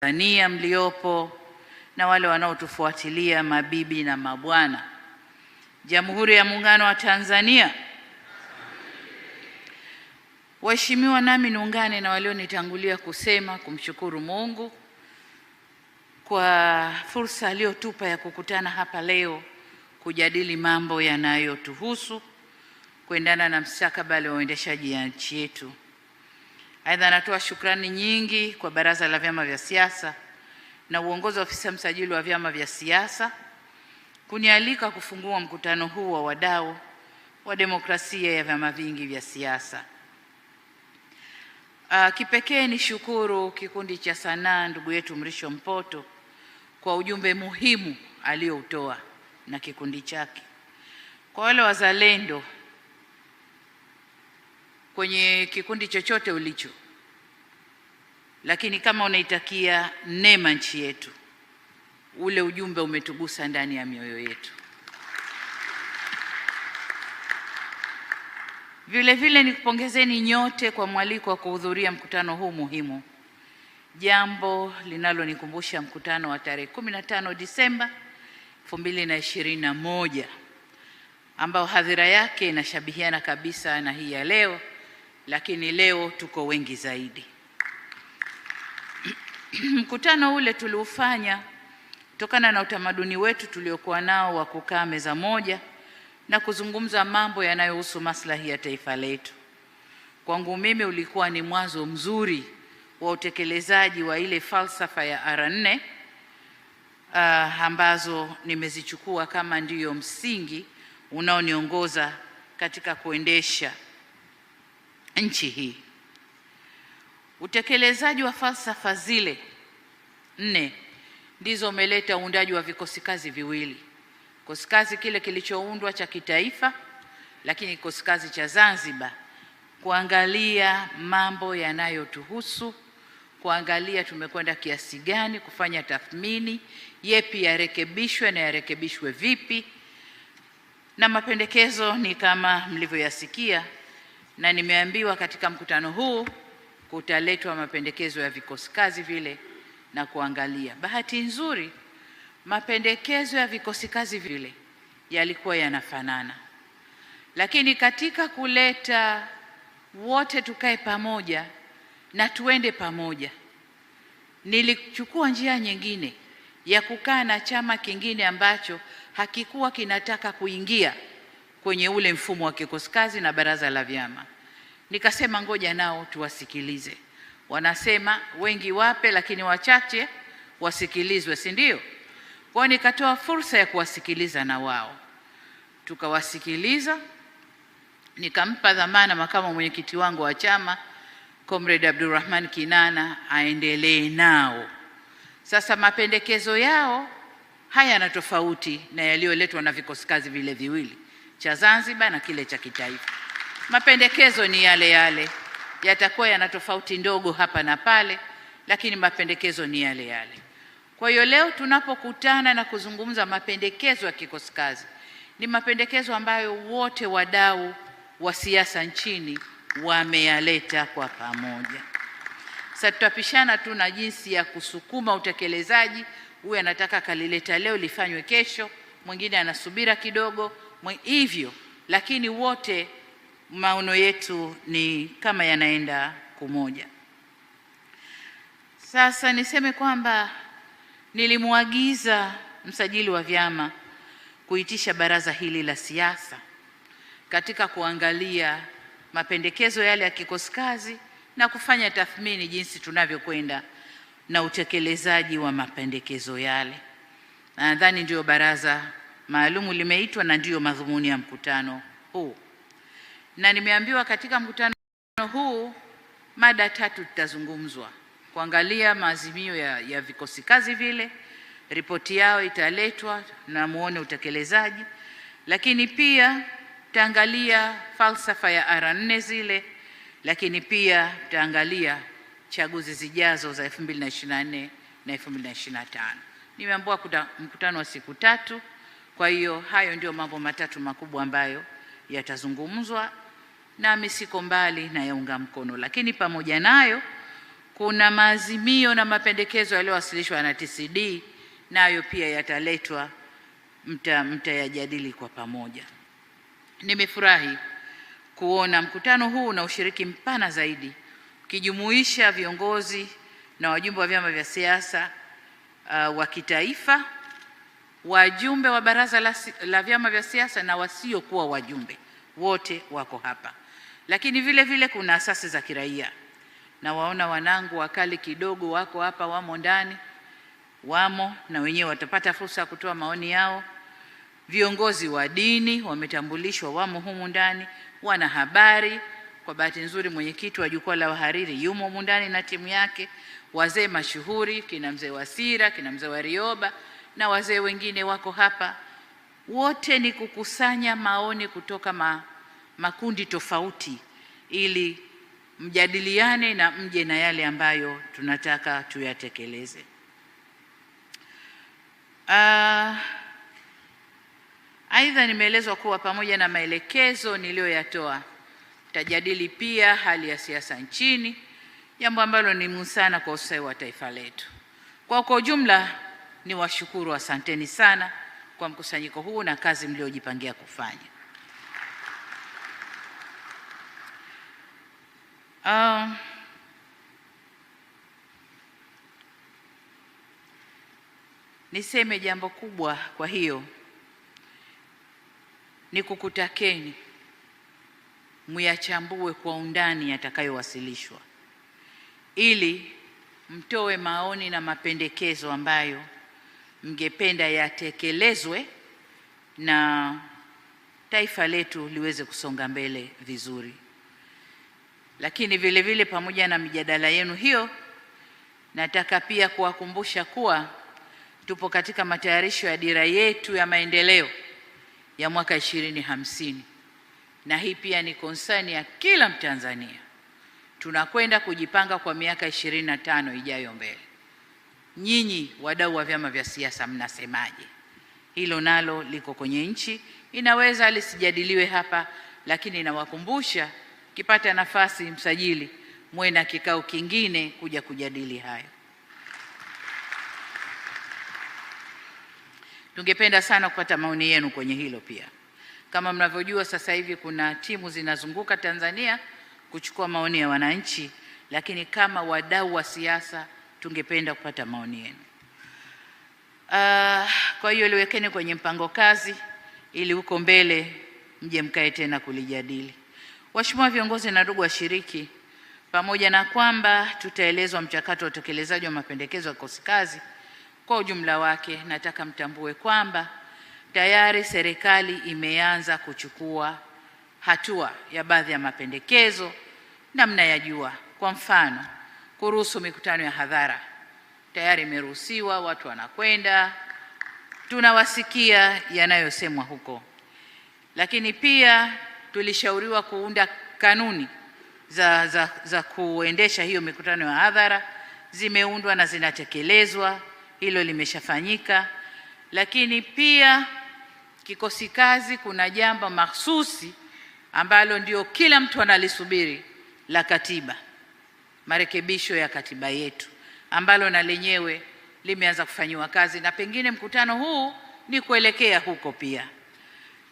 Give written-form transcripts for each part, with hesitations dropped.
Tanzania mliopo na wale wanaotufuatilia, mabibi na mabwana. Jamhuri ya Muungano wa Tanzania. Waheshimiwa, nami niungane na walionitangulia kusema kumshukuru Mungu kwa fursa aliyotupa ya kukutana hapa leo kujadili mambo yanayotuhusu kuendana na mustakabali wa uendeshaji ya nchi yetu. Aidha, natoa shukrani nyingi kwa Baraza la Vyama vya Siasa na uongozi wa Ofisi ya Msajili wa Vyama vya Siasa kunialika kufungua mkutano huu wa wadau wa demokrasia ya vyama vingi vya siasa. Kipekee ni shukuru kikundi cha sanaa ndugu yetu Mrisho Mpoto kwa ujumbe muhimu alioutoa na kikundi chake. Kwa wale wazalendo kwenye kikundi chochote ulicho, lakini kama unaitakia neema nchi yetu, ule ujumbe umetugusa ndani ya mioyo yetu. Vile vile nikupongezeni nyote kwa mwaliko wa kuhudhuria mkutano huu muhimu, jambo linalonikumbusha mkutano wa tarehe 15 Disemba 2021 ambao hadhira yake inashabihiana kabisa na hii ya leo, lakini leo tuko wengi zaidi. Mkutano ule tuliufanya kutokana na utamaduni wetu tuliokuwa nao wa kukaa meza moja na kuzungumza mambo yanayohusu maslahi ya taifa letu. Kwangu mimi ulikuwa ni mwanzo mzuri wa utekelezaji wa ile falsafa ya R4 ambazo nimezichukua kama ndiyo msingi unaoniongoza katika kuendesha nchi hii. Utekelezaji wa falsafa zile 4 ndizo umeleta uundaji wa vikosi kazi viwili. Kikosi kazi kile kilichoundwa cha kitaifa, lakini kikosi kazi cha Zanzibar kuangalia mambo yanayotuhusu, kuangalia tumekwenda kiasi gani, kufanya tathmini, yepi yarekebishwe na yarekebishwe vipi. Na mapendekezo ni kama mlivyoyasikia, na nimeambiwa katika mkutano huu kutaletwa mapendekezo ya vikosi kazi vile na kuangalia. Bahati nzuri mapendekezo ya vikosi kazi vile yalikuwa yanafanana, lakini katika kuleta wote tukae pamoja na tuende pamoja, nilichukua njia nyingine ya kukaa na chama kingine ambacho hakikuwa kinataka kuingia kwenye ule mfumo wa kikosi kazi na baraza la vyama. Nikasema ngoja nao tuwasikilize. Wanasema wengi wape lakini wachache wasikilizwe, si ndio? Kwa nikatoa fursa ya kuwasikiliza na wao. Tukawasikiliza, nikampa dhamana makamu mwenyekiti wangu wa chama Comrade Abdulrahman Kinana aendelee nao. Sasa mapendekezo yao haya na tofauti na yaliyoletwa na vikosi kazi vile viwili, cha Zanzibar na kile cha kitaifa. Mapendekezo ni yale yale, yatakuwa yana tofauti ndogo hapa na pale, lakini mapendekezo ni yale yale. Kwa hiyo leo tunapokutana na kuzungumza mapendekezo ya kikosi kazi, ni mapendekezo ambayo wote wadau wa siasa nchini wameyaleta kwa pamoja. Sasa tutapishana tu na jinsi ya kusukuma utekelezaji. Huyu anataka kalileta leo lifanywe kesho, mwingine anasubira kidogo hivyo, lakini wote maono yetu ni kama yanaenda kumoja. Sasa niseme kwamba nilimwagiza msajili wa vyama kuitisha baraza hili la siasa katika kuangalia mapendekezo yale ya kikosi kazi na kufanya tathmini jinsi tunavyokwenda na utekelezaji wa mapendekezo yale. Nadhani ndio baraza maalumu limeitwa na ndio madhumuni ya mkutano huu. Na nimeambiwa katika mkutano huu mada 3 tutazungumzwa: kuangalia maazimio ya vikosi kazi vile, ripoti yao italetwa na muone utekelezaji, lakini pia tutaangalia falsafa ya R4 zile, lakini pia tutaangalia chaguzi zijazo za 2024 na 2025. Nimeambiwa mkutano wa siku 3, kwa hiyo hayo ndio mambo matatu makubwa ambayo yatazungumzwa, nami siko mbali na yaunga mkono. Lakini pamoja nayo kuna maazimio na mapendekezo yaliyowasilishwa na TCD, nayo pia yataletwa, mtayajadili kwa pamoja. Nimefurahi kuona mkutano huu na ushiriki mpana zaidi ukijumuisha viongozi na wajumbe wa vyama vya siasa wa kitaifa, wajumbe wa baraza la vyama vya siasa na wasiokuwa wajumbe, wote wako hapa. Lakini vile vile kuna asasi za kiraia, na waona wanangu wakali kidogo wako hapa, wamo ndani, wamo na wenyewe watapata fursa ya kutoa maoni yao. Viongozi wa dini wametambulishwa, wamo humu ndani, wanahabari. Kwa bahati nzuri mwenyekiti wa jukwaa la wahariri yumo humu ndani na timu yake, wazee mashuhuri kina mzee Wasira, kina mzee Warioba na wazee wengine wako hapa. Wote ni kukusanya maoni kutoka makundi tofauti ili mjadiliane na mje na yale ambayo tunataka tuyatekeleze. Aidha, nimeelezwa kuwa pamoja na maelekezo niliyoyatoa, tutajadili pia hali ya siasa nchini, jambo ambalo ni muhimu sana kwa ustawi wa taifa letu. Kwa ujumla, ni washukuru, asanteni sana kwa mkusanyiko huu na kazi mliojipangia kufanya. Niseme jambo kubwa, kwa hiyo ni kukutakeni muyachambue kwa undani yatakayowasilishwa ili mtoe maoni na mapendekezo ambayo mngependa yatekelezwe na taifa letu liweze kusonga mbele vizuri. Lakini vile vile pamoja na mijadala yenu hiyo, nataka pia kuwakumbusha kuwa tupo katika matayarisho ya dira yetu ya maendeleo ya mwaka 2050, na hii pia ni concern ya kila Mtanzania. Tunakwenda kujipanga kwa miaka 25 ijayo mbele. Nyinyi wadau wa vyama vya siasa mnasemaje? Hilo nalo liko kwenye nchi, inaweza lisijadiliwe hapa, lakini nawakumbusha, kipata nafasi msajili, muwe na kikao kingine kuja kujadili hayo. Tungependa sana kupata maoni yenu kwenye hilo pia. Kama mnavyojua, sasa hivi kuna timu zinazunguka Tanzania kuchukua maoni ya wananchi, lakini kama wadau wa siasa tungependa kupata maoni yenu. Kwa hiyo liwekeni kwenye mpango kazi ili huko mbele mje mkae tena kulijadili. Waheshimiwa viongozi na ndugu washiriki, pamoja na kwamba tutaelezwa mchakato wa utekelezaji wa mapendekezo ya kikosi kazi kwa ujumla wake, nataka mtambue kwamba tayari serikali imeanza kuchukua hatua ya baadhi ya mapendekezo na mnayajua. Kwa mfano, kuruhusu mikutano ya hadhara tayari imeruhusiwa, watu wanakwenda, tunawasikia yanayosemwa huko. Lakini pia tulishauriwa kuunda kanuni za kuendesha hiyo mikutano ya hadhara, zimeundwa na zinatekelezwa, hilo limeshafanyika. Lakini pia kikosi kazi, kuna jambo mahsusi ambalo ndio kila mtu analisubiri, la katiba, marekebisho ya katiba yetu, ambalo na lenyewe limeanza kufanyiwa kazi, na pengine mkutano huu ni kuelekea huko pia.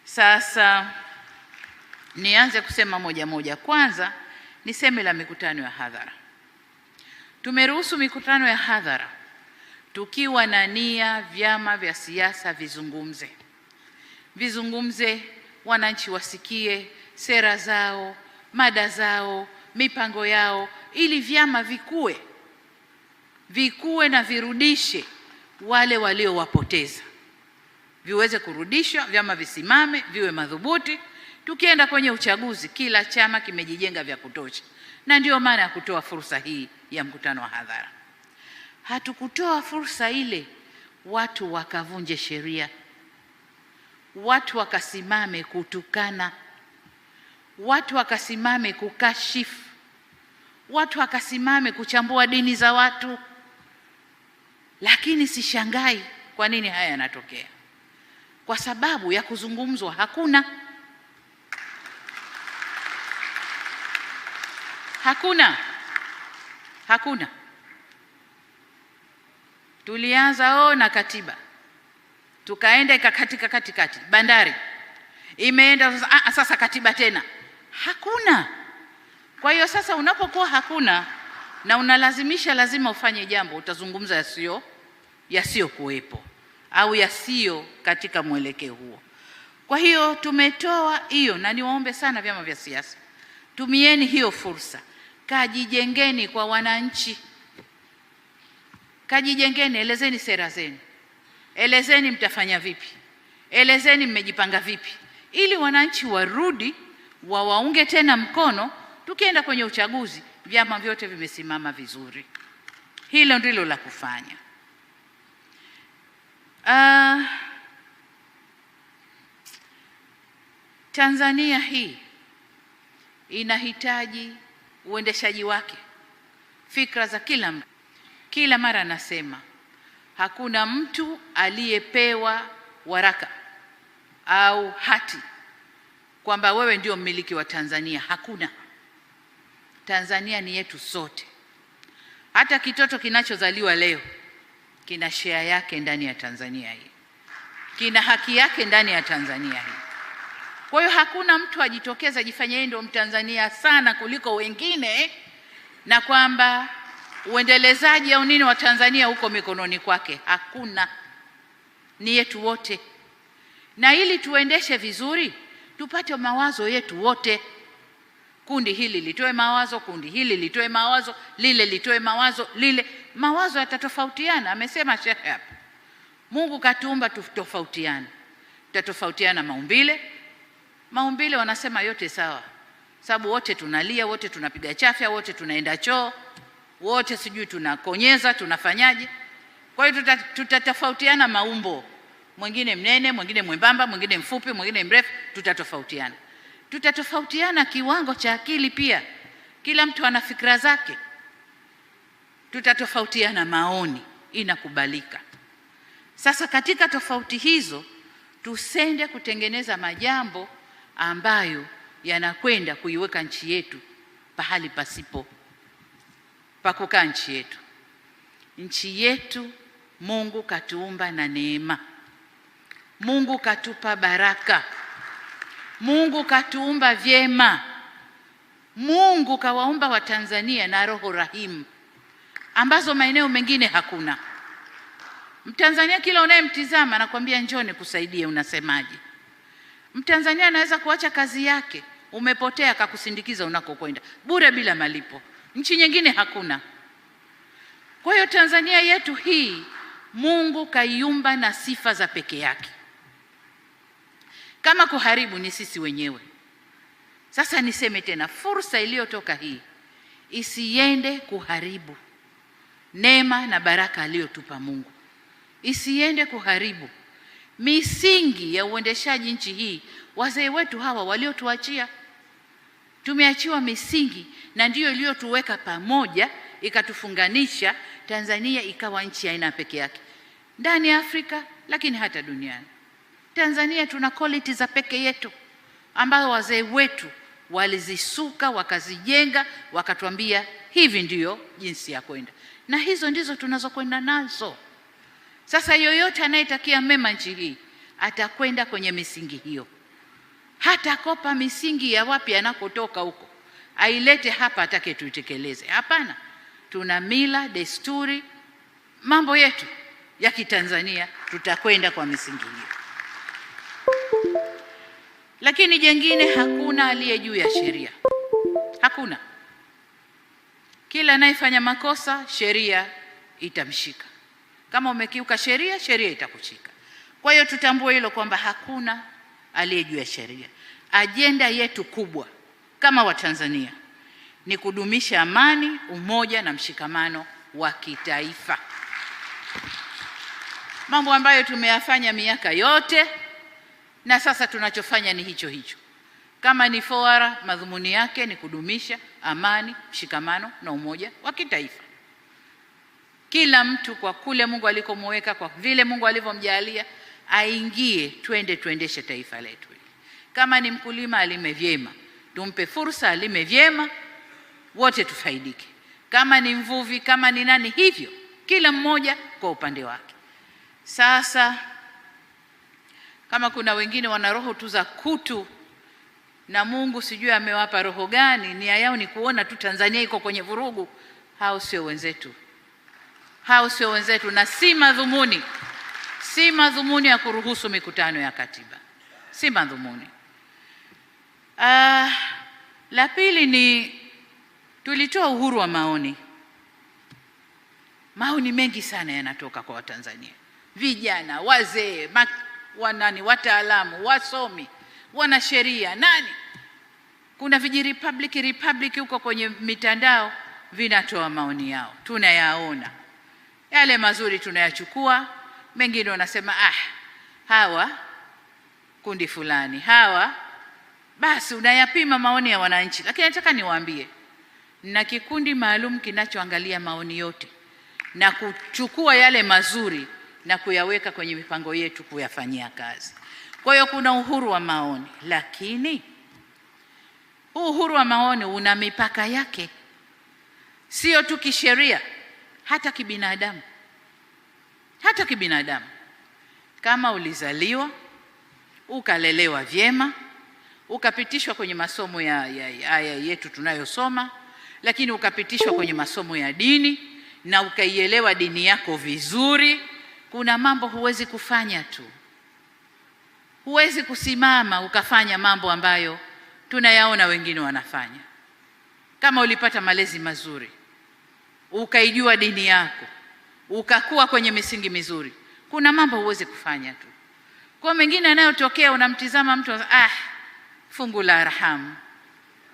Sasa nianze kusema moja moja. Kwanza niseme la mikutano ya hadhara. Tumeruhusu mikutano ya hadhara tukiwa na nia vyama vya siasa vizungumze, wananchi wasikie sera zao, mada zao, mipango yao, ili vyama vikue na virudishe wale waliowapoteza, viweze kurudishwa, vyama visimame, viwe madhubuti. Tukienda kwenye uchaguzi, kila chama kimejijenga vya kutosha, na ndio maana ya kutoa fursa hii ya mkutano wa hadhara. Hatukutoa fursa ile watu wakavunje sheria, watu wakasimame kutukana, watu wakasimame kukashifu, watu wakasimame kuchambua dini za watu. Lakini sishangai kwa nini haya yanatokea, kwa sababu ya kuzungumzwa hakuna. Tulianza na katiba, tukaenda ikakatika katikati, bandari imeenda sasa katiba tena hakuna. Kwa hiyo sasa unapokuwa hakuna na unalazimisha lazima ufanye jambo, utazungumza yasiyo kuwepo au yasiyo katika mwelekeo huo. Kwa hiyo tumetoa hiyo, na niwaombe sana vyama vya siasa, tumieni hiyo fursa, kajijengeni kwa wananchi, kajijengeni, elezeni sera zenu, elezeni mtafanya vipi, elezeni mmejipanga vipi, ili wananchi warudi wawaunge tena mkono. Tukienda kwenye uchaguzi, vyama vyote vimesimama vizuri. Hilo ndilo la kufanya. Tanzania hii inahitaji uendeshaji wake, fikra za kila mtu. Kila mara nasema hakuna mtu aliyepewa waraka au hati kwamba wewe ndio mmiliki wa Tanzania. Hakuna. Tanzania ni yetu sote. Hata kitoto kinachozaliwa leo kina share yake ndani ya Tanzania hii, kina haki yake ndani ya Tanzania hii. Kwa hiyo hakuna mtu ajitokeza ajifanye yeye ndio Mtanzania sana kuliko wengine, na kwamba uendelezaji au nini wa Tanzania huko mikononi kwake. Hakuna, ni yetu wote. Na ili tuendeshe vizuri, tupate mawazo yetu wote. Kundi hili litoe mawazo, kundi hili litoe mawazo, lile litoe mawazo, lile. Mawazo yatatofautiana, amesema Sheikh hapa. Mungu katuumba tutofautiane. Tutatofautiana maumbile. Maumbile wanasema yote sawa, sababu wote tunalia, wote tunapiga chafya, wote tunaenda choo, wote sijui tunakonyeza, tunafanyaje. Kwa hiyo tutatofautiana maumbo, mwingine mnene, mwingine mwembamba, mwingine mfupi, mwingine mrefu, tutatofautiana. Tutatofautiana kiwango cha akili pia, kila mtu ana fikra zake. Tutatofautiana maoni, inakubalika. Sasa katika tofauti hizo tusende kutengeneza majambo ambayo yanakwenda kuiweka nchi yetu pahali pasipo pa kukaa nchi yetu. Nchi yetu Mungu katuumba na neema. Mungu katupa baraka. Mungu katuumba vyema. Mungu kawaumba wa Tanzania na roho rahimu ambazo maeneo mengine hakuna. Mtanzania kila unayemtizama anakuambia njoni kusaidie, unasemaje? Mtanzania anaweza kuacha kazi yake, umepotea, akakusindikiza unakokwenda bure bila malipo. Nchi nyingine hakuna. Kwa hiyo Tanzania yetu hii Mungu kaiumba na sifa za peke yake. Kama kuharibu ni sisi wenyewe. Sasa niseme tena, fursa iliyotoka hii isiende kuharibu neema na baraka aliyotupa Mungu. Isiende kuharibu misingi ya uendeshaji nchi hii. Wazee wetu hawa waliotuachia, tumeachiwa misingi, na ndiyo iliyotuweka pamoja, ikatufunganisha. Tanzania ikawa nchi aina peke yake ndani ya Afrika, lakini hata duniani. Tanzania tuna quality za peke yetu ambazo wazee wetu walizisuka, wakazijenga, wakatuambia hivi ndiyo jinsi ya kwenda, na hizo ndizo tunazokwenda nazo. Sasa yoyote anayetakia mema nchi hii atakwenda kwenye misingi hiyo. Hata kopa misingi ya wapi anakotoka huko ailete hapa atake tuitekeleze. Hapana, tuna mila, desturi, mambo yetu ya Kitanzania, tutakwenda kwa misingi hiyo. Lakini jengine, hakuna aliye juu ya sheria. Hakuna. Kila anayefanya makosa sheria itamshika. Kama umekiuka sheria, sheria itakushika. Kwa hiyo tutambue hilo kwamba hakuna aliye juu ya sheria. Ajenda yetu kubwa kama Watanzania ni kudumisha amani, umoja na mshikamano wa kitaifa. Mambo ambayo tumeyafanya miaka yote, na sasa tunachofanya ni hicho hicho. Kama ni fora, madhumuni yake ni kudumisha amani, mshikamano na umoja wa kitaifa. Kila mtu kwa kule Mungu alikomweka, kwa vile Mungu alivyomjalia, aingie, tuendeshe taifa letu. Kama ni mkulima, alime vyema, tumpe fursa alime vyema, wote tufaidike. Kama ni mvuvi, kama ni nani, hivyo kila mmoja kwa upande wake. Sasa kama kuna wengine wana roho tu za kutu, na Mungu sijui amewapa roho gani, nia yao ni kuona tu Tanzania iko kwenye vurugu, hao sio wenzetu. Hao sio wenzetu, na si madhumuni ya kuruhusu mikutano ya katiba, si madhumuni. La pili ni tulitoa uhuru wa maoni. Maoni mengi sana yanatoka kwa Watanzania, vijana, wazee, wataalamu, wasomi, wanasheria, nani. Kuna republic huko kwenye mitandao vinatoa maoni yao, tunayaona. Yale mazuri tunayachukua, mengine wanasema hawa kundi fulani, hawa basi unayapima maoni ya wananchi. Lakini nataka niwaambie, na kikundi maalum kinachoangalia maoni yote na kuchukua yale mazuri na kuyaweka kwenye mipango yetu kuyafanyia kazi. Kwa hiyo kuna uhuru wa maoni, lakini uhuru wa maoni una mipaka yake, sio tu kisheria, hata kibinadamu. Hata kibinadamu, kama ulizaliwa ukalelewa vyema, ukapitishwa kwenye masomo ya yetu tunayosoma, lakini ukapitishwa kwenye masomo ya dini na ukaielewa dini yako vizuri, kuna mambo huwezi kufanya tu. Huwezi kusimama ukafanya mambo ambayo tunayaona wengine wanafanya. Kama ulipata malezi mazuri, ukaijua dini yako, ukakuwa kwenye misingi mizuri, kuna mambo huwezi kufanya tu. Kwa mengine yanayotokea, unamtizama mtu fungu la arham,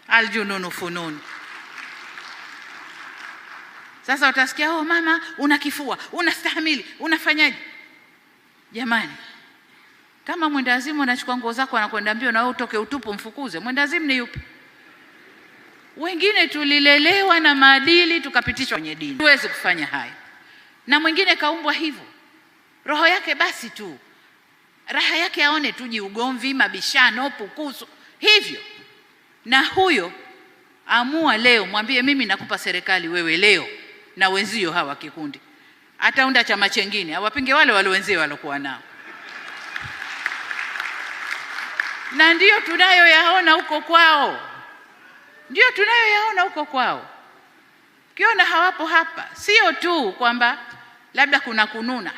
aljununu funun. Sasa utasikia mama una kifua, unastahimili, unafanyaje? Jamani, kama mwendazimu anachukua nguo zako anakwenda mbio na wewe utoke utupu mfukuze, mwendazimu ni yupi? Wengine tulilelewa na maadili tukapitishwa kwenye dini, huwezi kufanya hayo. Na mwingine kaumbwa hivyo, roho yake basi tu, raha yake aone tuji ugomvi, mabishano, pukusu hivyo. Na huyo amua leo, mwambie mimi nakupa serikali wewe leo na wenzio hawa kikundi, ataunda chama chengine awapinge wale wenzio walokuwa nao. Na ndio tunayoyaona huko kwao, Kiona hawapo hapa, sio tu kwamba labda kuna kununa,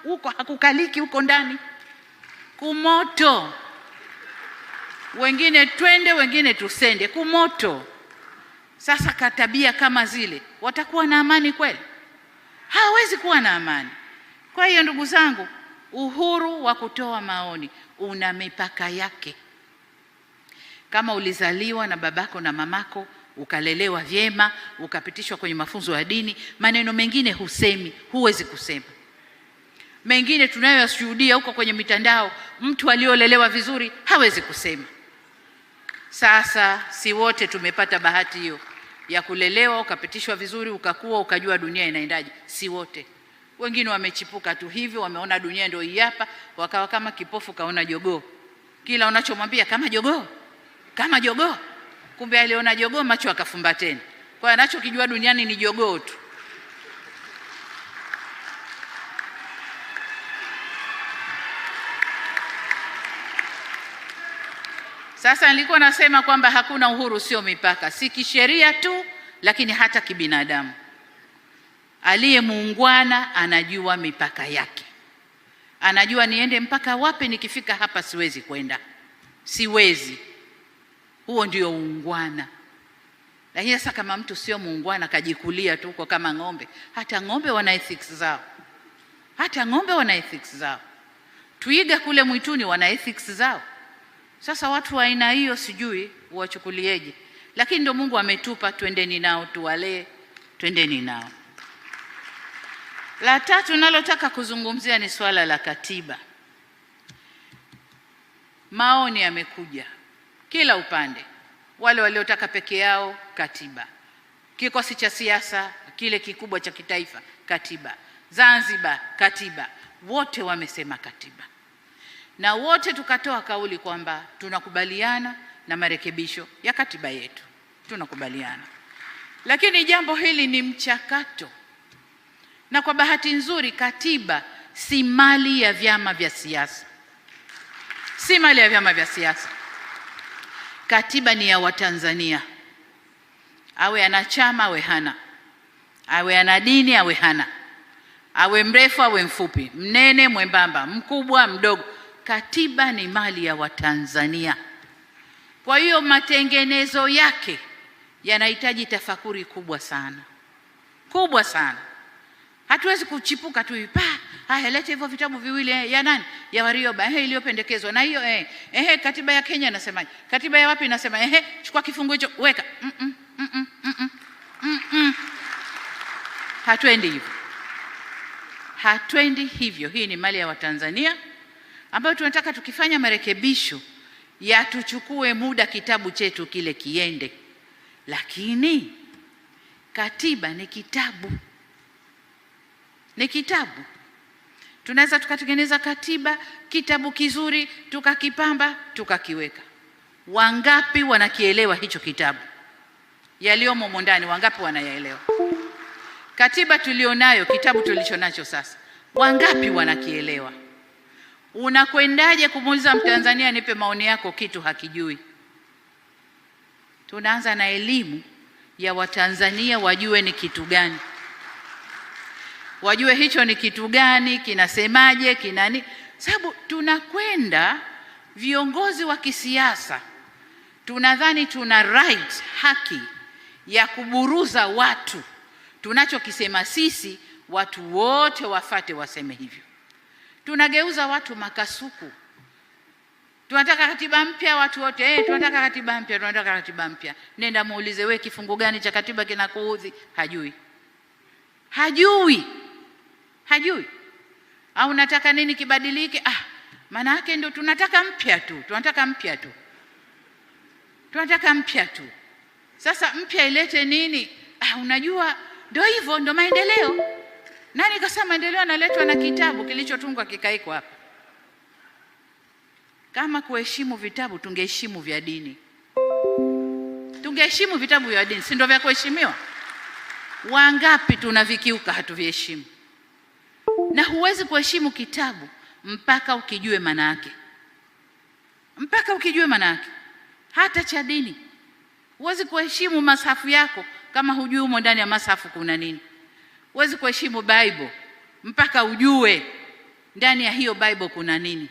huko hakukaliki, huko ndani kumoto. Wengine twende, wengine tusende, kumoto. Sasa katabia kama zile, watakuwa na amani kweli? Hawezi kuwa na amani. Kwa hiyo ndugu zangu, uhuru wa kutoa maoni una mipaka yake. Kama ulizaliwa na babako na mamako, ukalelewa vyema, ukapitishwa kwenye mafunzo ya dini, maneno mengine husemi, huwezi kusema. Mengine tunayoyashuhudia huko kwenye mitandao, mtu aliolelewa vizuri hawezi kusema. Sasa si wote tumepata bahati hiyo ya kulelewa, ukapitishwa vizuri, ukakua, ukajua dunia inaendaje. Si wote. Wengine wamechipuka tu hivyo, wameona dunia ndio hii hapa, wakawa kama kipofu kaona jogoo. Kila unachomwambia kama jogoo, kama jogoo. Kumbe aliona jogoo, macho akafumba tena. Kwa anachokijua duniani ni jogoo tu. Sasa nilikuwa nasema kwamba hakuna uhuru, sio mipaka, si kisheria tu, lakini hata kibinadamu. Aliye muungwana anajua mipaka yake, anajua niende mpaka wapi, nikifika hapa siwezi kwenda, siwezi. Huo ndio uungwana. Lakini sasa kama mtu sio muungwana, kajikulia tu huko kama ng'ombe, hata ng'ombe wana ethics zao, Twiga kule mwituni wana ethics zao. Sasa watu wa aina hiyo sijui uwachukulieje, lakini ndio Mungu ametupa, twendeni nao, tuwalee, twendeni nao. La tatu nalotaka kuzungumzia ni swala la katiba. Maoni yamekuja kila upande, wale waliotaka peke yao katiba, kikosi cha siasa kile kikubwa cha kitaifa katiba, Zanzibar katiba, wote wamesema katiba. Na wote tukatoa kauli kwamba tunakubaliana na marekebisho ya katiba yetu, tunakubaliana. Lakini jambo hili ni mchakato, Na kwa bahati nzuri katiba si mali ya vyama vya siasa. Si mali ya vyama vya siasa. Katiba ni ya Watanzania. Awe ana chama awe hana. Awe ana dini awe hana. Awe mrefu awe mfupi, mnene mwembamba, mkubwa mdogo. Katiba ni mali ya Watanzania. Kwa hiyo matengenezo yake yanahitaji tafakuri kubwa sana. Kubwa sana. Hatuwezi kuchipuka tu haya lete hivyo vitabu viwili ya nani? Ya Warioba iliyopendekezwa na hiyo katiba ya Kenya inasemaje? Katiba ya wapi inasema chukua kifungu hicho weka. Hatuendi hivyo. Hatuendi hivyo. Hii ni mali ya Watanzania ambayo tunataka tukifanya marekebisho ya tuchukue muda kitabu chetu kile kiende. Lakini katiba ni kitabu. Ni kitabu. Tunaweza tukatengeneza katiba, kitabu kizuri, tukakipamba, tukakiweka. Wangapi wanakielewa hicho kitabu? Yaliyomo ndani wangapi wanayaelewa? Katiba tulionayo, kitabu tulichonacho sasa, wangapi wanakielewa? Unakwendaje kumuuliza Mtanzania nipe maoni yako kitu hakijui? Tunaanza na elimu ya Watanzania wajue ni kitu gani. Wajue hicho ni kitu gani, kinasemaje, kinani. Sababu tunakwenda viongozi wa kisiasa, tunadhani tuna right, haki ya kuburuza watu. Tunachokisema sisi, watu wote wafate waseme hivyo. Tunageuza watu makasuku. Tunataka katiba mpya, watu wote tunataka katiba mpya, tunataka katiba mpya. Nenda muulize wewe kifungu gani cha katiba kinakuudhi? Hajui. Hajui. Hajui. Au nataka nini kibadilike? Maana yake ndio tunataka mpya tu. Tunataka mpya tu. Tunataka mpya tu. Sasa mpya ilete nini? Unajua ndio hivyo, ndio maendeleo. Nani kasema maendeleo yanaletwa na kitabu kilichotungwa kikaikwa hapa? Kama kuheshimu vitabu tungeheshimu vya dini. Tungeheshimu vitabu vya dini, si ndio vya kuheshimiwa? Wangapi tunavikiuka hatuviheshimu? Na huwezi kuheshimu kitabu mpaka ukijue maana yake. Mpaka ukijue maana yake. Hata cha dini. Huwezi kuheshimu masahafu yako kama hujui humo ndani ya masahafu kuna nini. Huwezi kuheshimu Bible mpaka ujue ndani ya hiyo Bible kuna nini.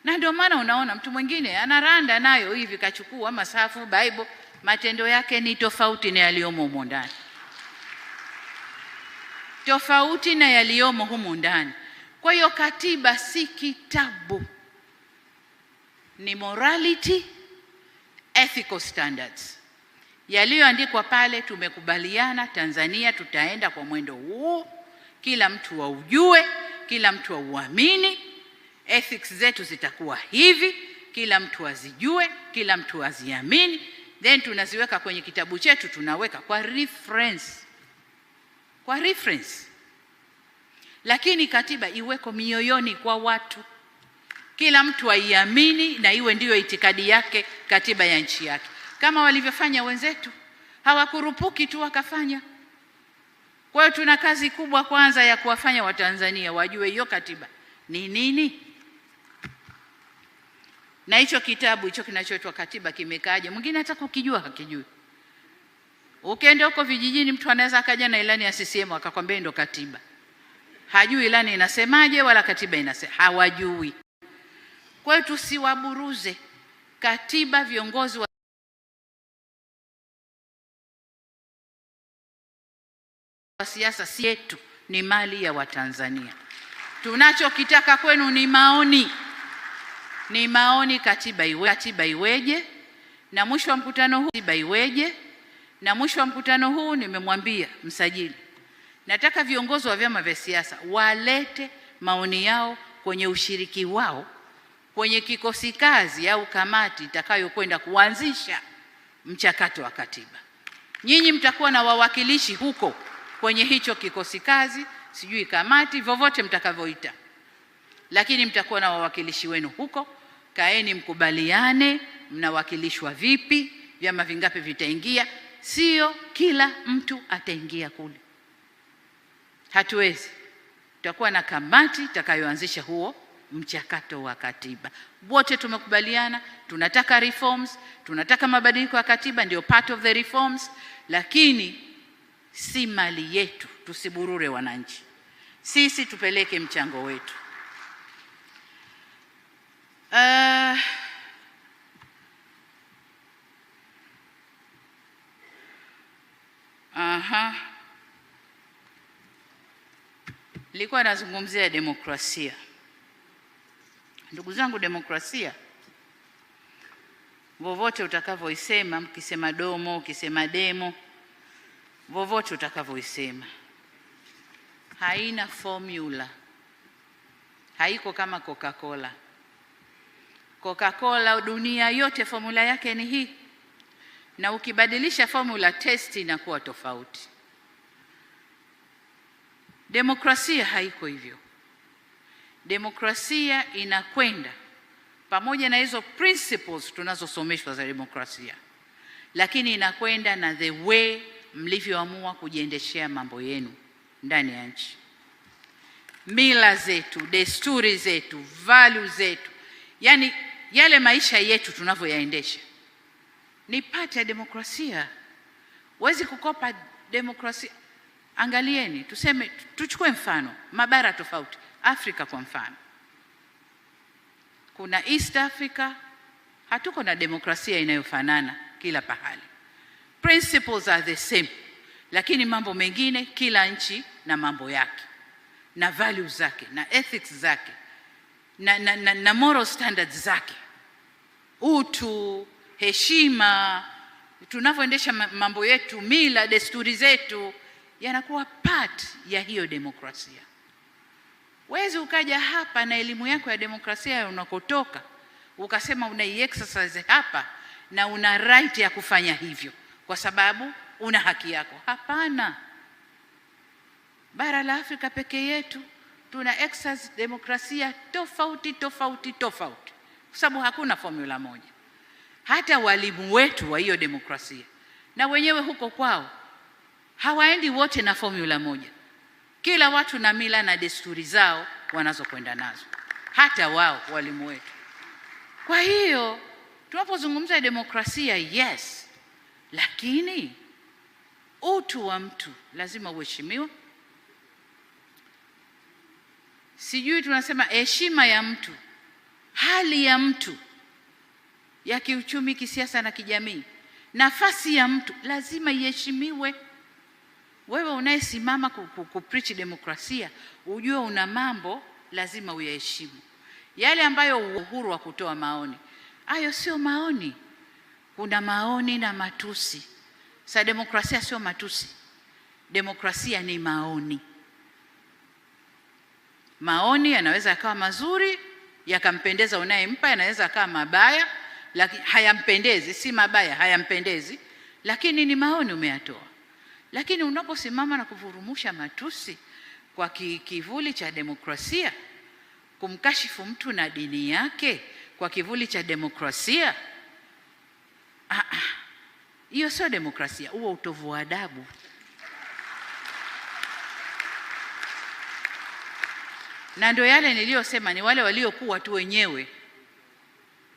Na ndio maana unaona mtu mwingine anaranda nayo hivi, kachukua masahafu Bible, matendo yake ni tofauti na yaliyomo humo ndani. Tofauti na yaliyomo humo ndani. Kwa hiyo katiba si kitabu. Ni morality, ethical standards. Yaliyoandikwa pale tumekubaliana Tanzania tutaenda kwa mwendo huo. Kila mtu aujue, kila mtu auamini. Ethics zetu zitakuwa hivi, kila mtu azijue, kila mtu aziamini. Then tunaziweka kwenye kitabu chetu, tunaweka kwa reference. Kwa reference. Lakini katiba iweko mioyoni kwa watu. Kila mtu aiamini na iwe ndiyo itikadi yake, katiba ya nchi yake. Kama walivyofanya wenzetu, hawakurupuki tu wakafanya. Kwa hiyo tuna kazi kubwa kwanza ya kuwafanya Watanzania wajue hiyo katiba ni nini. Na hicho kitabu hicho kinachoitwa katiba kimekaaje? Mwingine hata kukijua hakijui. Ukienda huko vijijini mtu anaweza akaja na ilani ya CCM akakwambia ndio katiba. Hajui ilani inasemaje wala katiba inasema. Hawajui. Kwa hiyo tusiwaburuze katiba. Viongozi wa siasa si yetu, ni mali ya Watanzania. Tunachokitaka kwenu ni maoni. Ni maoni. Katiba iweje? Na mwisho wa mkutano huu katiba iweje? Na mwisho wa mkutano huu nimemwambia msajili, nataka viongozi wa vyama vya siasa walete maoni yao kwenye ushiriki wao kwenye kikosi kazi au kamati itakayokwenda kuanzisha mchakato wa katiba. Nyinyi mtakuwa na wawakilishi huko kwenye hicho kikosi kazi, sijui kamati, vovote mtakavyoita. Lakini mtakuwa na wawakilishi wenu huko. Kaeni mkubaliane mnawakilishwa vipi, vyama vingapi vitaingia. Sio kila mtu ataingia kule. hatuwezi. Tutakuwa na kamati itakayoanzisha huo mchakato wa katiba. Wote tumekubaliana tunataka reforms, tunataka mabadiliko ya katiba, ndio part of the reforms, lakini si mali yetu, tusiburure wananchi. Sisi tupeleke mchango wetu. Nilikuwa nazungumzia demokrasia. Ndugu zangu, demokrasia vovote utakavyoisema, mkisema domo, ukisema demo, vovote utakavyoisema, haina formula. Haiko kama Coca-Cola. Coca-Cola dunia yote formula yake ni hii, na ukibadilisha formula test inakuwa tofauti. Demokrasia haiko hivyo. Demokrasia inakwenda pamoja na hizo principles tunazosomeshwa za demokrasia, lakini inakwenda na the way mlivyoamua kujiendeshea mambo yenu ndani ya nchi. Mila zetu, desturi zetu, values zetu, yani yale maisha yetu tunavyoyaendesha ni part ya demokrasia. Huwezi kukopa demokrasia. Angalieni, tuchukue mfano mabara tofauti. Afrika kwa mfano, kuna East Africa, hatuko na demokrasia inayofanana kila pahali. Principles are the same, lakini mambo mengine kila nchi na mambo yake na values zake na ethics zake na moral standards zake, utu, heshima, tunavyoendesha mambo yetu, mila, desturi zetu yanakuwa part ya hiyo demokrasia. Wezi ukaja hapa na elimu yako ya demokrasia unakotoka ukasema unai-exercise hapa na una right ya kufanya hivyo kwa sababu una haki yako. Hapana. Bara la Afrika peke yetu tuna exercise demokrasia tofauti kwa sababu hakuna formula moja. Hata walimu wetu wa hiyo demokrasia na wenyewe huko kwao hawaendi wote na formula moja. Kila watu na mila na desturi zao wanazokwenda nazo, hata wao walimu wetu. Kwa hiyo tunapozungumza demokrasia, yes, lakini utu wa mtu lazima uheshimiwe. Sijui tunasema heshima ya mtu, hali ya mtu ya kiuchumi, kisiasa na kijamii, nafasi ya mtu lazima iheshimiwe. Wewe unayesimama kupreach demokrasia, ujue una mambo lazima uyaheshimu. Yale ambayo uhuru wa kutoa maoni, hayo sio maoni. Kuna maoni na matusi. Sasa demokrasia sio matusi. Demokrasia ni maoni. Maoni yanaweza yakawa mazuri, yakampendeza unayempa, yanaweza yakawa mabaya, lakini hayampendezi, si mabaya, hayampendezi, lakini ni maoni umeyatoa. Lakini unaposimama na kuvurumusha matusi kwa kivuli cha demokrasia, kumkashifu mtu na dini yake kwa kivuli cha demokrasia, hiyo sio demokrasia, huo utovu wa adabu. Na ndio yale niliyosema, ni wale waliokuwa tu wenyewe.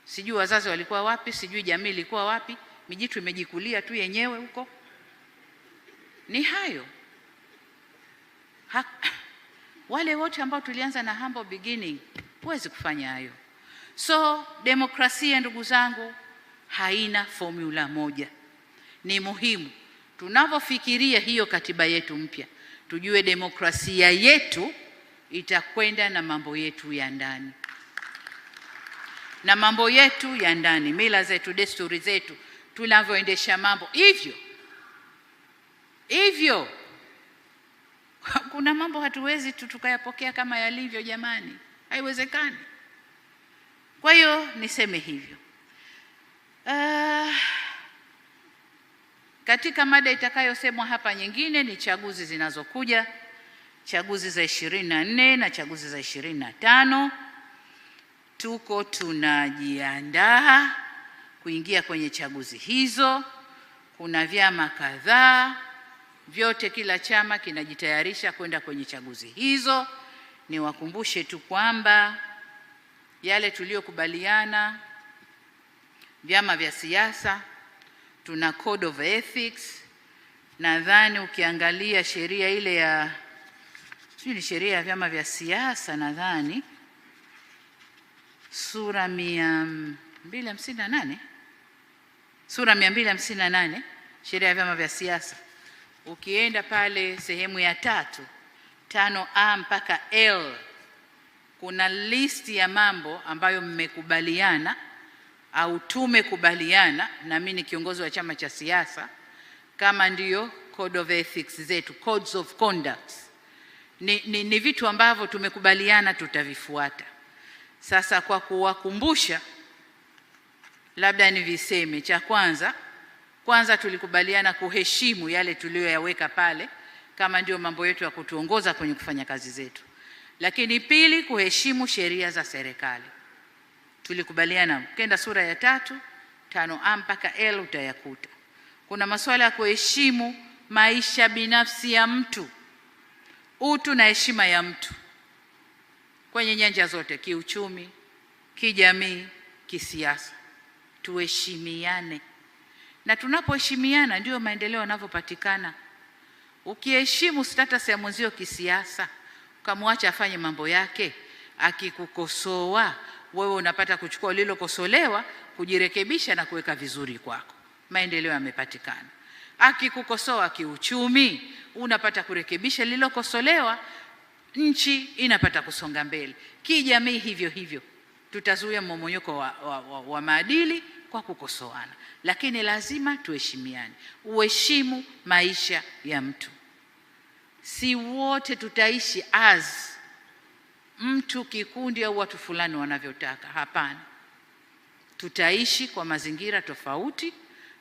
Sijui wazazi walikuwa wapi, sijui jamii ilikuwa wapi, mijitu imejikulia tu yenyewe huko. Ni hayo. Wale wote ambao tulianza na humble beginning, huwezi kufanya hayo. So demokrasia, ndugu zangu, haina formula moja. Ni muhimu tunavyofikiria hiyo katiba yetu mpya, tujue demokrasia yetu itakwenda na mambo yetu ya ndani. Na mambo yetu ya ndani, mila zetu, desturi zetu, tunavyoendesha mambo hivyo. Kuna mambo hatuwezi tukayapokea kama yalivyo, jamani. Haiwezekani. Kwa hiyo niseme hivyo. Katika mada itakayosemwa hapa nyingine ni chaguzi zinazokuja, chaguzi za 24 na chaguzi za 25. Tuko tunajiandaa kuingia kwenye chaguzi hizo. Kuna vyama kadhaa vyote, kila chama kinajitayarisha kwenda kwenye chaguzi hizo. Niwakumbushe tu kwamba yale tuliyokubaliana, vyama vya siasa tuna code of ethics. Nadhani ukiangalia sheria ile ya ni sheria ya vyama vya siasa, nadhani sura 258, sura 258 sheria ya vyama vya siasa, ukienda pale sehemu ya 5A mpaka L, kuna listi ya mambo ambayo mmekubaliana au tumekubaliana, na mimi ni kiongozi wa chama cha siasa, kama ndiyo code of ethics zetu, codes of conduct. Ni vitu ambavyo tumekubaliana tutavifuata. Sasa kwa kuwakumbusha, labda niviseme. Cha kwanza tulikubaliana kuheshimu yale tuliyoyaweka pale, kama ndio mambo yetu ya kutuongoza kwenye kufanya kazi zetu. Lakini pili, kuheshimu sheria za serikali. Tulikubaliana, ukienda sura ya 5A mpaka L utayakuta. Kuna masuala ya kuheshimu maisha binafsi ya mtu, utu na heshima ya mtu kwenye nyanja zote, kiuchumi, kijamii, kisiasa. Tuheshimiane, na tunapoheshimiana ndio maendeleo yanavyopatikana. Ukiheshimu status ya mwenzio kisiasa, ukamwacha afanye mambo yake, akikukosoa wewe unapata kuchukua lilokosolewa, kujirekebisha na kuweka vizuri kwako, maendeleo yamepatikana. Akikukosoa kiuchumi, unapata kurekebisha lilokosolewa, nchi inapata kusonga mbele. Kijamii hivyo hivyo, tutazuia mmomonyoko wa maadili kwa kukosoana, lakini lazima tuheshimiane. Uheshimu maisha ya mtu. Si wote tutaishi as mtu, kikundi au watu fulani wanavyotaka. Hapana, tutaishi kwa mazingira tofauti,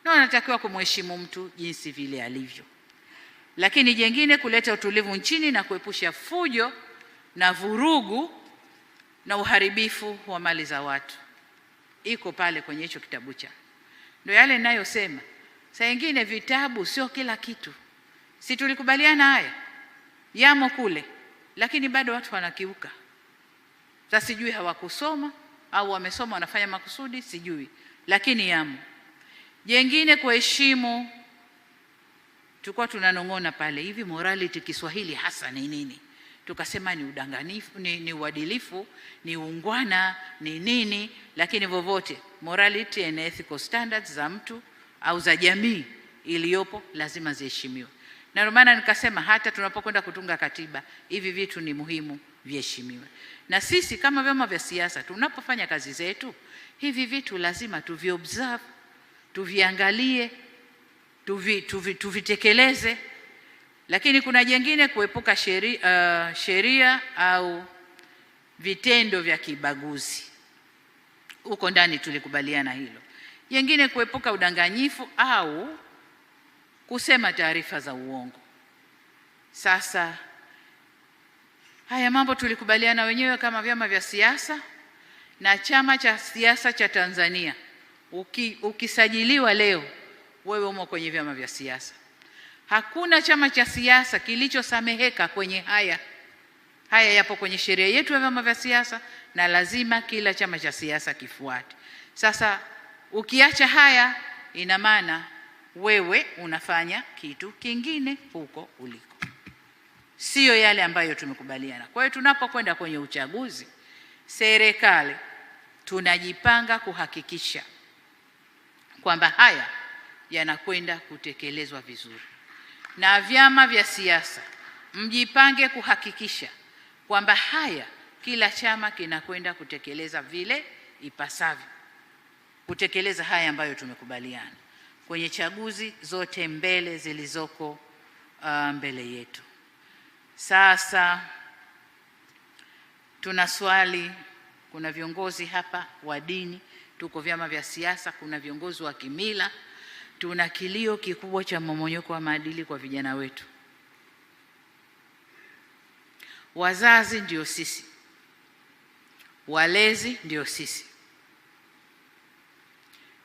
na wanatakiwa kumheshimu mtu jinsi vile alivyo. Lakini jengine, kuleta utulivu nchini na kuepusha fujo na vurugu na uharibifu wa mali za watu, iko pale kwenye hicho kitabu cha. Ndio yale ninayosema, saa nyingine vitabu sio kila kitu. Si tulikubaliana haya? Yamo kule, lakini bado watu wanakiuka. Sasa sijui hawakusoma au wamesoma wanafanya makusudi, sijui, lakini yamo. Jengine, kuheshimu. Tulikuwa tunanong'ona pale, hivi morality Kiswahili hasa ni nini? Tukasema ni udanganifu, ni uadilifu, ni uungwana, ni nini? Lakini vovote, morality and ethical standards za mtu au za jamii iliyopo lazima ziheshimiwe. Na ndio maana nikasema hata tunapokwenda kutunga katiba, hivi vitu ni muhimu viheshimiwe. Na sisi kama vyama vya siasa tunapofanya kazi zetu, hivi vitu lazima tuviobserve, tuviangalie, tuvitekeleze. Lakini kuna jengine, kuepuka sheria au vitendo vya kibaguzi. Huko ndani tulikubaliana hilo. Jengine, kuepuka udanganyifu au kusema taarifa za uongo. Sasa haya mambo tulikubaliana wenyewe kama vyama vya siasa, na chama cha siasa cha Tanzania ukisajiliwa leo, wewe umo kwenye vyama vya siasa. Hakuna chama cha siasa kilichosameheka kwenye haya. Haya yapo kwenye sheria yetu ya vyama vya siasa, na lazima kila chama cha siasa kifuate. Sasa ukiacha haya, ina maana wewe unafanya kitu kingine huko uliko, sio yale ambayo tumekubaliana. Kwa hiyo tunapokwenda kwenye uchaguzi, serikali tunajipanga kuhakikisha kwamba haya yanakwenda kutekelezwa vizuri, na vyama vya siasa mjipange kuhakikisha kwamba haya kila chama kinakwenda kutekeleza vile ipasavyo, kutekeleza haya ambayo tumekubaliana kwenye chaguzi zote mbele zilizoko mbele yetu. Sasa tuna swali, kuna viongozi hapa wa dini, tuko vyama vya siasa, kuna viongozi wa kimila. Tuna kilio kikubwa cha mmomonyoko wa maadili kwa vijana wetu. Wazazi ndio sisi, walezi ndio sisi.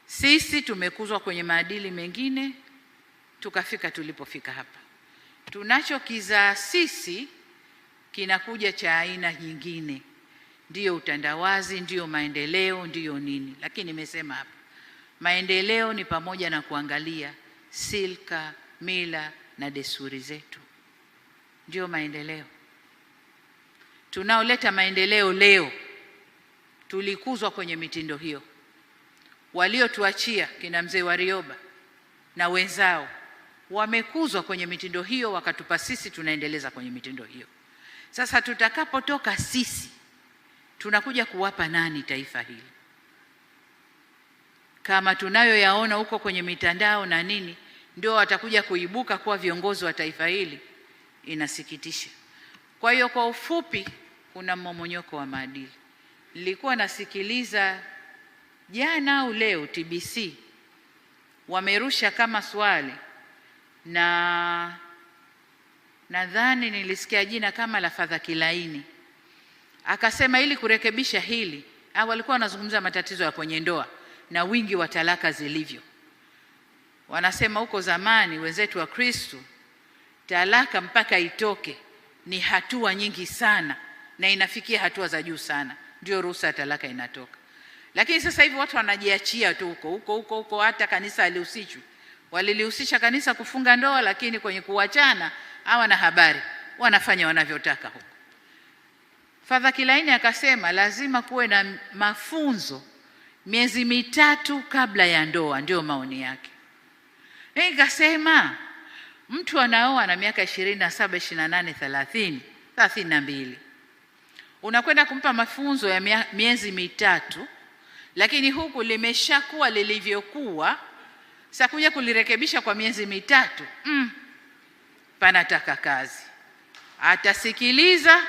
Sisi tumekuzwa kwenye maadili mengine tukafika tulipofika hapa. Tunachokizaa sisi kinakuja cha aina nyingine, ndiyo utandawazi, ndiyo maendeleo, ndiyo nini. Lakini nimesema hapa maendeleo ni pamoja na kuangalia silka, mila na desturi zetu, ndiyo maendeleo. Tunaoleta maendeleo leo tulikuzwa kwenye mitindo hiyo. Waliotuachia kina mzee Warioba na wenzao wamekuzwa kwenye mitindo hiyo, wakatupa sisi, tunaendeleza kwenye mitindo hiyo. Sasa tutakapotoka sisi, tunakuja kuwapa nani taifa hili? Kama tunayoyaona huko kwenye mitandao na nini, ndio watakuja kuibuka kuwa viongozi wa taifa hili. Inasikitisha. Kwa hiyo kwa ufupi, kuna mmomonyoko wa maadili. Nilikuwa nasikiliza jana au leo TBC wamerusha kama swali, na nadhani nilisikia jina kama la Fadha Kilaini, akasema ili kurekebisha hili, walikuwa wanazungumza matatizo ya kwenye ndoa na wingi wa talaka zilivyo. Wanasema huko zamani wenzetu wa Kristo, talaka mpaka itoke ni hatua nyingi sana na inafikia hatua za juu sana, ndio ruhusa ya talaka inatoka. Lakini sasa hivi watu wanajiachia tu huko, hata kanisa alihusishwa. Walilihusisha kanisa kufunga ndoa, lakini kwenye kuachana hawana habari, wanafanya wanavyotaka huko. Fadha Kilaini akasema lazima kuwe na mafunzo miezi mitatu kabla ya ndoa, ndio maoni yake. Nikasema mtu anaoa na miaka 27, 28, 30, 32. Unakwenda kumpa mafunzo ya miezi mitatu, lakini huku limeshakuwa lilivyokuwa, sasa kuja kulirekebisha kwa miezi mitatu, panataka kazi. Atasikiliza,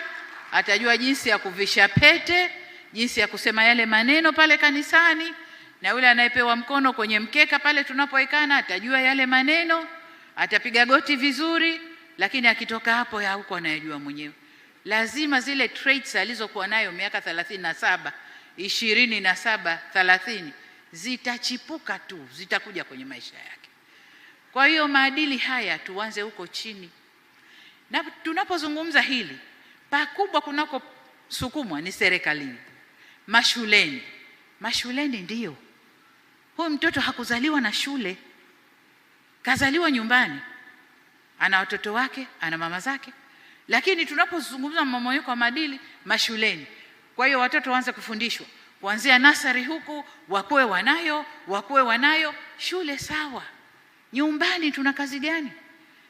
atajua jinsi ya kuvisha pete, jinsi ya kusema yale maneno pale kanisani, na yule anayepewa mkono kwenye mkeka pale tunapoekana atajua yale maneno, atapiga goti vizuri. Lakini akitoka hapo ya huko anayejua mwenyewe. Lazima zile traits alizokuwa nayo miaka 37, 27, 30 zitachipuka tu, zitakuja kwenye maisha yake. Kwa hiyo maadili haya tuanze huko chini. Na tunapozungumza hili, pakubwa kunako sukumwa ni serikalini, mashuleni. Mashuleni ndio. Huyu mtoto hakuzaliwa na shule, kazaliwa nyumbani. Ana watoto wake, ana mama zake. Lakini tunapozungumza mmomonyoko wa maadili, mashuleni. Kwa hiyo watoto waanze kufundishwa kuanzia nasari huku, wakuwe wanayo. Shule sawa. Nyumbani tuna kazi gani?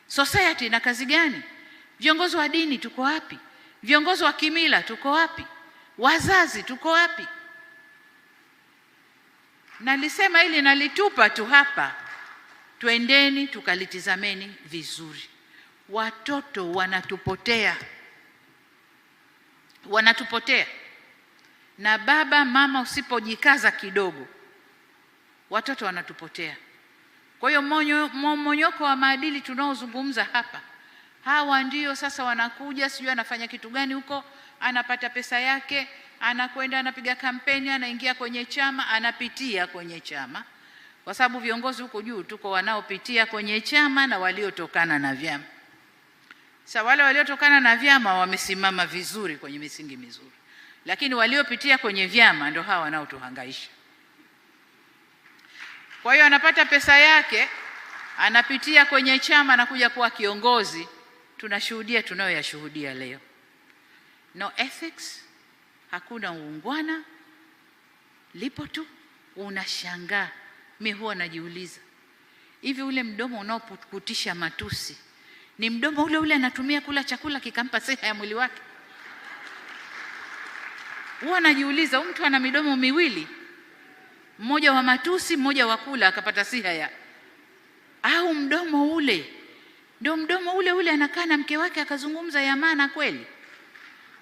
Society ina kazi gani? Viongozi wa dini tuko wapi? Viongozi wa kimila tuko wapi? Wazazi tuko wapi? Nalisema hili nalitupa tu hapa. Twendeni tukalitizameni vizuri. Watoto wanatupotea. Na baba mama usipojikaza kidogo, watoto wanatupotea. Kwa hiyo mmomonyoko wa maadili tunaozungumza hapa, hawa ndio sasa wanakuja, sijui anafanya kitu gani huko, anapata pesa yake, anakwenda anapiga kampeni, anaingia kwenye chama, anapitia kwenye chama. Kwa sababu viongozi huko juu tuko wanaopitia kwenye chama na waliotokana na vyama. Sasa wale waliotokana na vyama wamesimama vizuri kwenye misingi mizuri, lakini waliopitia kwenye vyama ndio hawa wanaotuhangaisha. Kwa hiyo anapata pesa yake, anapitia kwenye chama na kuja kuwa kiongozi. Tunashuhudia tunayoyashuhudia leo. No ethics, hakuna uungwana, lipo tu. Unashangaa. Mimi huwa najiuliza, hivi ule mdomo unaopukutisha matusi ni mdomo ule anatumia kula chakula kikampa siha ya mwili wake? Huwa najiuliza, mtu ana midomo miwili, mmoja wa matusi, mmoja wa kula akapata siha ya, au mdomo ule ndio mdomo ule anakaa na mke wake akazungumza ya maana kweli,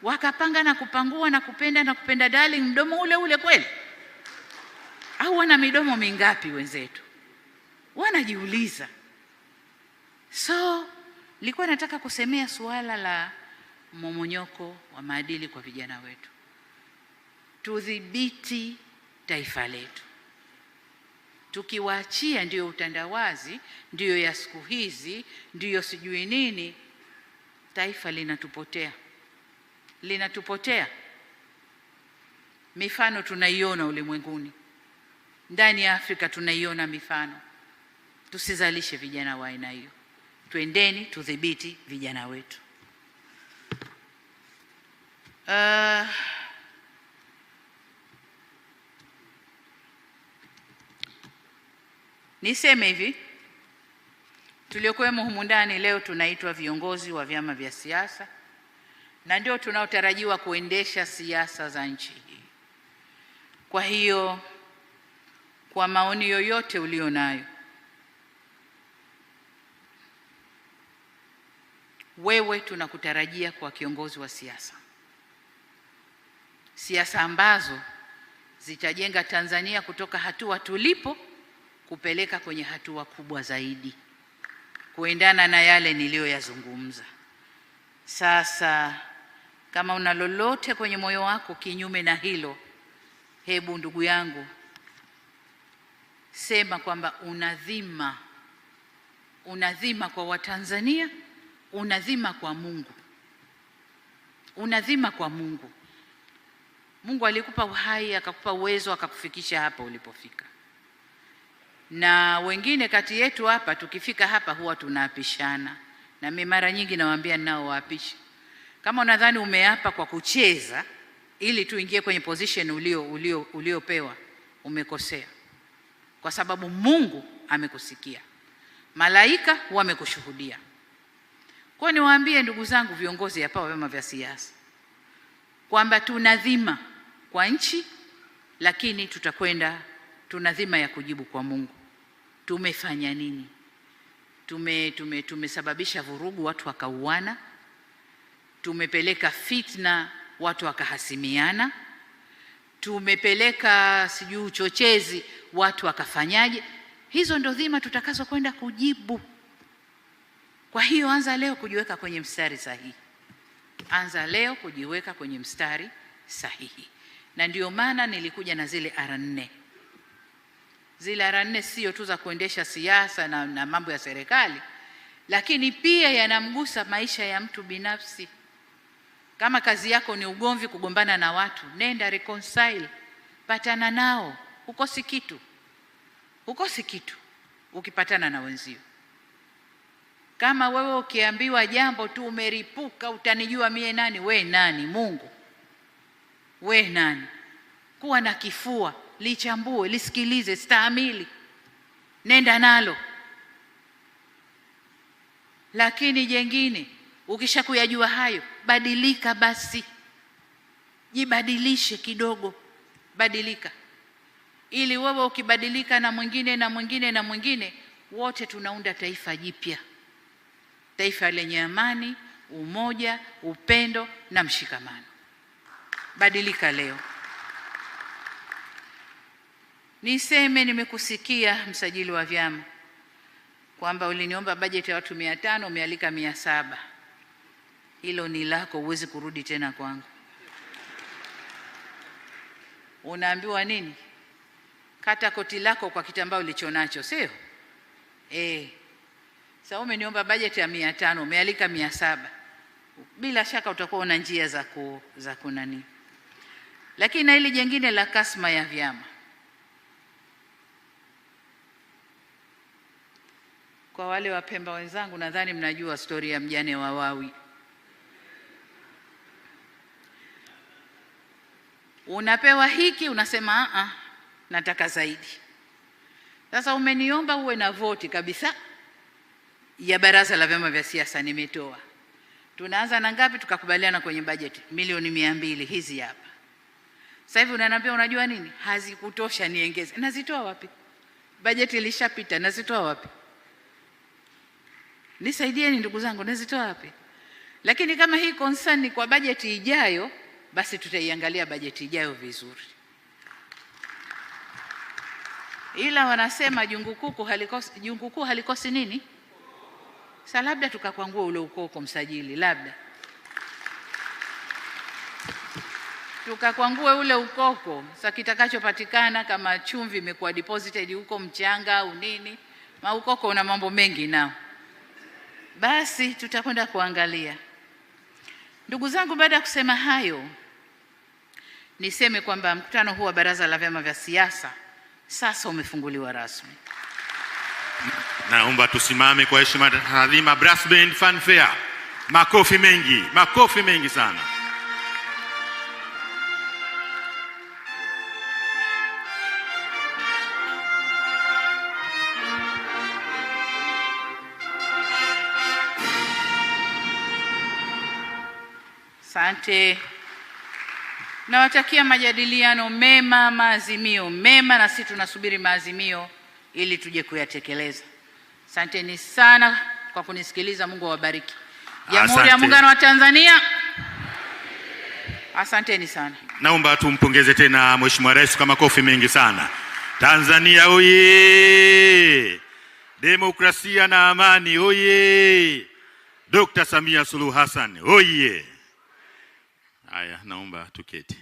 wakapanga na kupangua na kupenda darling, mdomo ule kweli? Au wana midomo mingapi wenzetu? Wanajiuliza. So nilikuwa nataka kusemea suala la mmomonyoko wa maadili kwa vijana wetu. Tudhibiti taifa letu. Tukiwaachia ndiyo utandawazi, ndiyo ya siku hizi, ndiyo sijui nini, taifa linatupotea. Mifano tunaiona ulimwenguni, ndani ya Afrika tunaiona mifano. Tusizalishe vijana wa aina hiyo. Twendeni tudhibiti vijana wetu. Niseme hivi, tuliokuwemo humu ndani leo tunaitwa viongozi wa vyama vya siasa na ndio tunaotarajiwa kuendesha siasa za nchi hii. Kwa hiyo, kwa maoni yoyote ulio nayo, wewe tunakutarajia kwa kiongozi wa siasa. Siasa ambazo zitajenga Tanzania kutoka hatua tulipo kupeleka kwenye hatua kubwa zaidi, kuendana na yale niliyoyazungumza. Sasa kama una lolote kwenye moyo wako kinyume na hilo, hebu ndugu yangu, sema kwamba unadhima kwa Watanzania, unadhima kwa Mungu. Unadhima kwa Mungu. Mungu alikupa uhai, akakupa uwezo, akakufikisha hapa ulipofika. Na wengine kati yetu hapa tukifika hapa huwa tunaapishana. Na mimi mara nyingi nawaambia nao waapisha, kama unadhani umeapa kwa kucheza ili tuingie kwenye position uliopewa, umekosea. Kwa sababu Mungu amekusikia. Malaika wamekushuhudia. Kwa niwaambie ndugu zangu viongozi hapa wa vyama vya siasa kwamba tunadhima kwa nchi, lakini tunadhima ya kujibu kwa Mungu. Tumefanya nini? Tumesababisha vurugu, watu wakauana. Tumepeleka fitna, watu wakahasimiana. Tumepeleka sijui uchochezi, watu wakafanyaje. Hizo ndo dhima tutakazo kwenda kujibu. Kwa hiyo anza leo kujiweka kwenye mstari sahihi. Anza leo kujiweka kwenye mstari sahihi. Na ndio maana nilikuja na zile R4. Zile R4 sio tu za kuendesha siasa na mambo ya serikali, lakini pia yanamgusa maisha ya mtu binafsi. Kama kazi yako ni ugomvi, kugombana na watu, nenda reconcile, patana nao. Hukosi kitu ukipatana na wenzio. Kama wewe ukiambiwa jambo tu umeripuka, utanijua mie nani? We nani? Mungu. We nani? Kuwa na kifua, lichambue, lisikilize, stahimili, nenda nalo. Lakini jengine, ukishakuyajua hayo, badilika basi. Jibadilishe kidogo, badilika. Ili wewe ukibadilika na mwingine na mwingine na mwingine, wote tunaunda taifa jipya. Taifa lenye amani, umoja, upendo na mshikamano. Badilika leo. Niseme nimekusikia msajili wa vyama kwamba uliniomba bajeti ya watu 500, umealika 700. Hilo ni lako, huwezi kurudi tena kwangu. Unaambiwa nini? Kata koti lako kwa kitambaa ulichonacho, sio? Sasa umeniomba bajeti ya 500, umealika 700. Bila shaka utakuwa una njia za kunani. Lakini na hili jingine la kasma ya vyama. Kwa wale Wapemba wenzangu, nadhani mnajua story ya mjane wa Wawi. Unapewa hiki, unasema nataka zaidi. Sasa umeniomba uwe na voti kabisa ya baraza la vyama vya siasa, nimetoa. Tunaanza na ngapi? Tukakubaliana kwenye bajeti milioni 200 hizi hapa. Sasa hivi unaniambia unajua nini? Hazikutosha, niongeze. Nazitoa wapi? Bajeti ilishapita, nazitoa wapi? Nisaidieni ndugu zangu, nazitoa wapi? Lakini kama hii concern ni kwa bajeti ijayo, basi tutaiangalia bajeti ijayo vizuri. Ila wanasema jungu kuu halikosi nini? Sasa labda tukakwangua ule ukoko msajili, labda. tukakwangue ule ukoko. Sasa kitakachopatikana kama chumvi imekuwa deposited huko, mchanga au nini, ukoko una mambo mengi nao, basi tutakwenda kuangalia. Ndugu zangu, baada ya kusema hayo, niseme kwamba mkutano huu wa Baraza la Vyama vya Siasa sasa umefunguliwa rasmi. Naomba tusimame kwa heshima na taadhima. Brass band fanfare. Makofi mengi sana. Asante. Nawatakia majadiliano mema, maazimio mema, na sisi tunasubiri maazimio ili tuje kuyatekeleza. Asanteni sana kwa kunisikiliza. Mungu awabariki. Jamhuri ya Muungano wa Tanzania. Asanteni sana. Naomba tumpongeze tena Mheshimiwa Rais kwa makofi mengi sana. Tanzania oye! Demokrasia na amani oye! Dr. Samia Suluhu Hassan oye! Haya, naomba tuketi.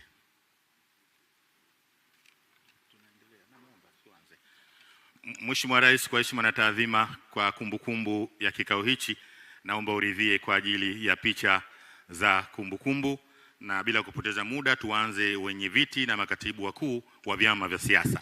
Mheshimiwa Rais, kwa heshima na taadhima, kwa kumbukumbu ya kikao hichi, naomba uridhie kwa ajili ya picha za kumbukumbu, na bila kupoteza muda tuanze wenye viti na makatibu wakuu wa vyama vya siasa.